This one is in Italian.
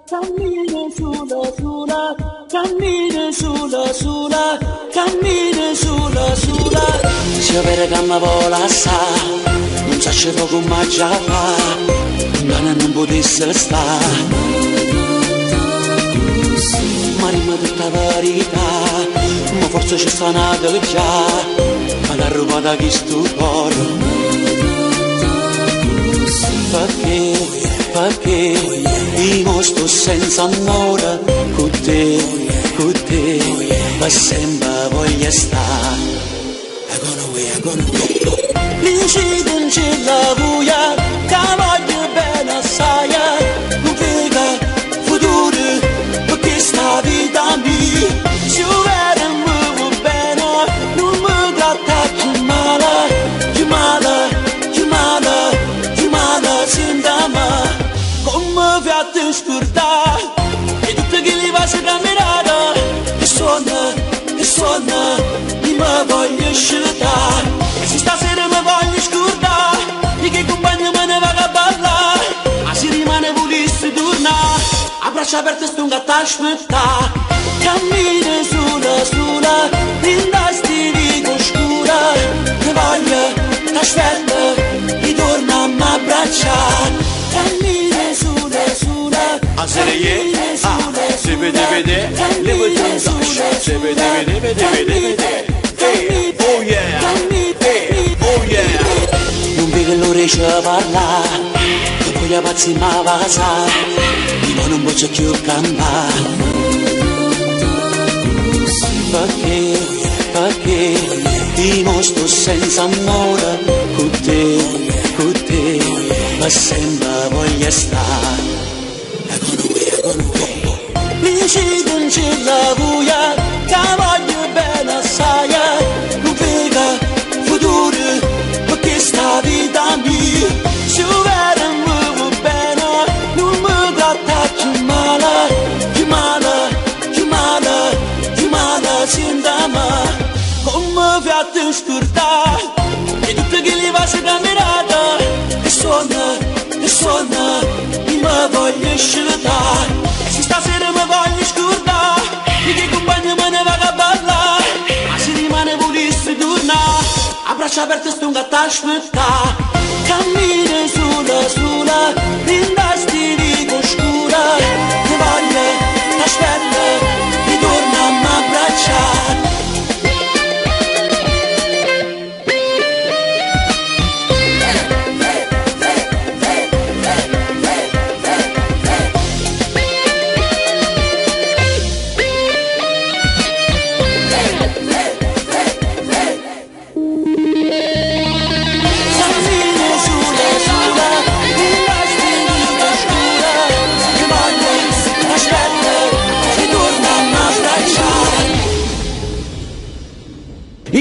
cammina sulla, sulla, cammina sulla, sulla, cammina sulla, sulla. Se avere gamma vola sa, non sa come già fa, ma non potesse stare. Ma rima tutta verità, ma forse c'è sta una già, ma l'ha rubata chi stupore. Perché io sto senza amore, con te, per sempre voglio stare. L'incidente c'è la buia, che voglio bene assai, non vega futuro, perché sta vita mia, se vera mi bene, non mi tratta più male, più male, più male, più male, senta me, come vi ha scordare, e tutte che li va a camminare, e suona, io mi voglio scegliere, e se stasera mi voglio scordare, di che compagno me ne va a ballare, ma se rimane volesse tornare, a braccia aperte sto un gatto a aspettare, cammina sulla, sulla, in da stilico scura, ne voglio, t'aspetta, ritorna a m'abbracciare, cammina sulla, sulla, cammina sulla, se vede, le vuoi transaction, se vede, oh yeah, oh yeah. Non vedo l'ora di parlare, che poi a pazzi ma vasa, io non posso più cambiare. Perché io sto senza amore, con te, ma sempre voglio stare. L'incidente c'è la buia, che voglio bene assai, non vega futuro, perché sta vita mia, se vera mi bene, non mi tratta più male, più male, più male, più male, senta me, come vi ha scordare, e tutte che li va a camminare, e suona, io mi voglio scegliere. Stasera mi voglio scordare, di che compagno me ne va a ballare, ma se rimane volesse tornare, a braccia aperte sto un gatto a aspettare, cammina sulla, sulla,